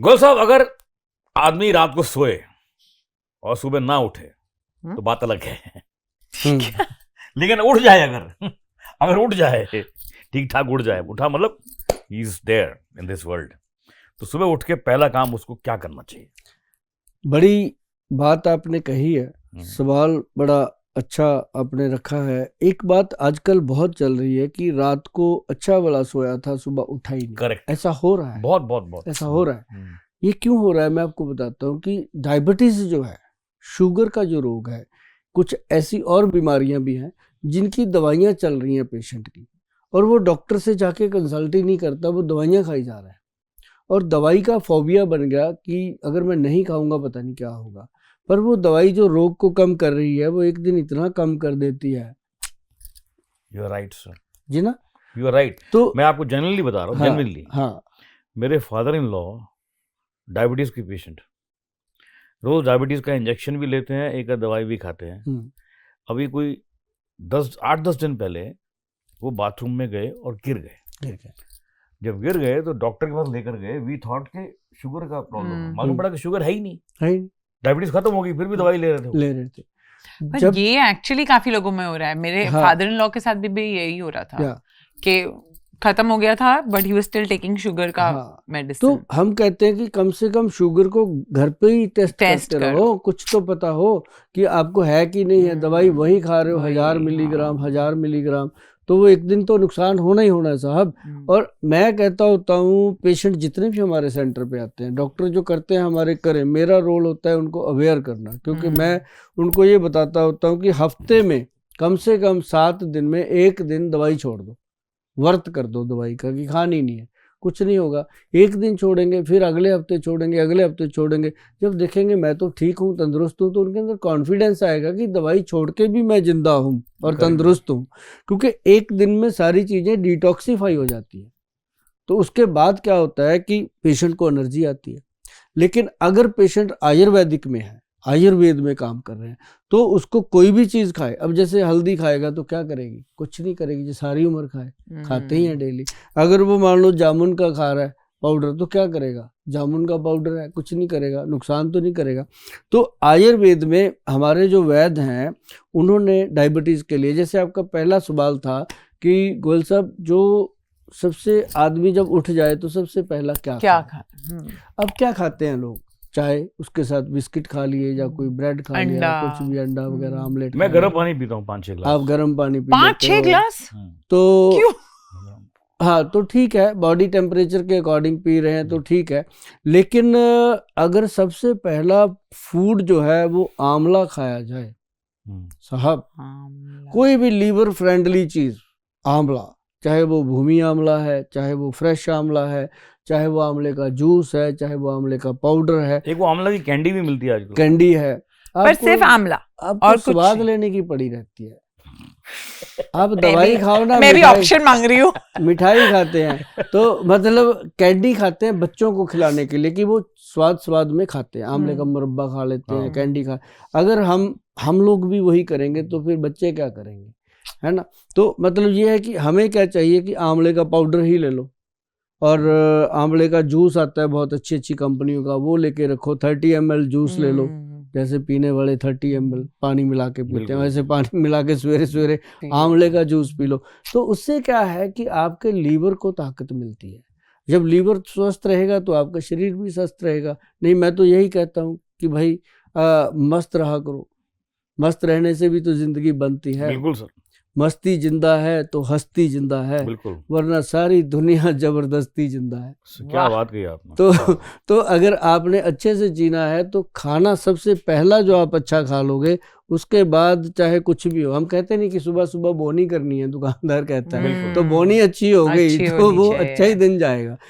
गोल साहब, अगर आदमी रात को सोए और सुबह ना उठे तो बात अलग है। लेकिन उठ जाए, अगर उठ जाए, ठीक ठाक उठ जाए, उठा मतलब ही is there in this world, तो सुबह उठ के पहला काम उसको क्या करना चाहिए? बड़ी बात आपने कही है, सवाल बड़ा अच्छा आपने रखा है। एक बात आजकल बहुत चल रही है कि रात को अच्छा वाला सोया था, सुबह उठा ही नहीं। करेक्ट, ऐसा हो रहा है, बहुत बहुत बहुत ऐसा हो रहा है। ये क्यों हो रहा है मैं आपको बताता हूँ कि डायबिटीज जो है, शुगर का जो रोग है, कुछ ऐसी और बीमारियां भी हैं जिनकी दवाइयां चल रही हैं पेशेंट की, और वो डॉक्टर से जाके कंसल्ट ही नहीं करता, वो दवाइयां खाई जा रहा है। और दवाई का फोबिया बन गया कि अगर मैं नहीं खाऊंगा पता नहीं क्या होगा। पर वो दवाई जो रोग को कम कर रही है, वो एक दिन इतना कम कर देती है। यू आर राइट सर जी ना, यू आर राइट। तो मैं आपको जनरली बता रहा हूँ, जनरली हाँ, मेरे फादर इन लॉ डायबिटीज की पेशेंट, रोज डायबिटीज का इंजेक्शन भी लेते हैं, एक दवाई भी खाते हैं। अभी कोई 8-10 दिन पहले वो बाथरूम में गए और गिर गए। जब गिर गए तो डॉक्टर के पास लेकर गए, वी थॉट के शुगर का प्रॉब्लम, मालूम पड़ा कि शुगर है ही नहीं, डायबिटीज खत्म हो गई, फिर भी दवाई ले रहे थे। पर ये एक्चुअली काफी लोगों में हो रहा है। मेरे फादर इन लॉ के साथ भी यही हो रहा था कि खत्म हो गया था, but he was still taking sugar का मेडिसिन। तो हम कहते हैं कि कम से कम शुगर को घर पे ही टेस्ट करते रहो, कुछ तो पता हो कि आपको है कि नहीं है। दवाई वही खा रहे हो, 1000 मिलीग्राम, तो वो एक दिन तो नुकसान होना ही होना है साहब। और मैं कहता होता हूँ, पेशेंट जितने भी हमारे सेंटर पे आते हैं, डॉक्टर जो करते हैं हमारे करें, मेरा रोल होता है उनको अवेयर करना, क्योंकि मैं उनको ये बताता होता हूँ कि हफ्ते में कम से कम 7 दिन में 1 दिन दवाई छोड़ दो, व्रत कर दो दवाई का कि खानी नहीं है, कुछ नहीं होगा। 1 दिन छोड़ेंगे, फिर अगले हफ्ते छोड़ेंगे, अगले हफ्ते छोड़ेंगे। जब देखेंगे मैं तो ठीक हूँ, तंदुरुस्त हूँ, तो उनके अंदर कॉन्फिडेंस आएगा कि दवाई छोड़ के भी मैं जिंदा हूँ और तंदुरुस्त हूँ, क्योंकि 1 दिन में सारी चीज़ें डिटॉक्सिफाई हो जाती है। तो उसके बाद क्या होता है कि पेशेंट को एनर्जी आती है। लेकिन अगर पेशेंट आयुर्वेदिक में है, आयुर्वेद में काम कर रहे हैं, तो उसको कोई भी चीज़ खाए, अब जैसे हल्दी खाएगा तो क्या करेगी? कुछ नहीं करेगी, जो सारी उम्र खाए, खाते ही हैं डेली। अगर वो मान लो जामुन का खा रहा है पाउडर, तो क्या करेगा? जामुन का पाउडर है, कुछ नहीं करेगा, नुकसान तो नहीं करेगा। तो आयुर्वेद में हमारे जो वैद्य हैं, उन्होंने डायबिटीज़ के लिए, जैसे आपका पहला सवाल था कि गोयल साहब, जो सबसे आदमी जब उठ जाए तो सबसे पहला क्या खाए? अब क्या खाते हैं लोग? चाहे उसके साथ बिस्किट खा लिए या कोई ब्रेड खा लिया, कुछ भी, अंडा वगैरह, आमलेट। मैं गर्म पानी पीता हूँ 5-6 ग्लास। आप गर्म पानी पी 5-6 ग्लास? तो क्यों? हाँ, तो ठीक है, बॉडी टेम्परेचर के अकॉर्डिंग पी रहे हैं तो ठीक है। लेकिन अगर सबसे पहला फूड जो है वो आंवला खाया जाए साहब, कोई भी लीवर फ्रेंडली चीज, आंवला, चाहे वो भूमि आंवला है, चाहे वो फ्रेश आंवला है, चाहे वो आंवले का जूस है, चाहे वो आंवले का पाउडर है, एक वो आंवला की कैंडी भी मिलती है आजकल, कैंडी है, पर सिर्फ आंवला, आपको स्वाद लेने की पड़ी रहती है। आप दवाई खाओ ना, मैं भी ऑप्शन मांग रही हूँ। मिठाई खाते हैं तो मतलब कैंडी खाते हैं बच्चों को खिलाने के लिए कि वो स्वाद में खाते हैं, आंवले का मुरब्बा खा लेते हैं, कैंडी खा। अगर हम लोग भी वही करेंगे तो फिर बच्चे क्या करेंगे, है ना? तो मतलब ये है कि हमें क्या चाहिए कि आंवले का पाउडर ही ले लो, और आंवले का जूस आता है बहुत अच्छी अच्छी कंपनियों का, वो लेके रखो। 30 ml जूस ले लो, जैसे पीने वाले 30 ml पानी मिला के पीते हैं, वैसे पानी मिला के सवेरे आंवले का जूस पी लो। तो उससे क्या है कि आपके लीवर को ताकत मिलती है। जब लीवर स्वस्थ रहेगा तो आपका शरीर भी स्वस्थ रहेगा। नहीं, मैं तो यही कहता हूँ कि भाई मस्त रहा करो, मस्त रहने से भी तो जिंदगी बनती है। बिल्कुल सर, मस्ती जिंदा है तो हस्ती जिंदा है, बिल्कुल, वरना सारी दुनिया जबरदस्ती जिंदा है। क्या बात कही आपने। तो अगर आपने अच्छे से जीना है तो खाना सबसे पहला जो आप अच्छा खा लोगे, उसके बाद चाहे कुछ भी हो। हम कहते नहीं कि सुबह सुबह बोनी करनी है, दुकानदार कहता है, तो बोनी अच्छी हो गई तो वो अच्छा ही दिन जाएगा।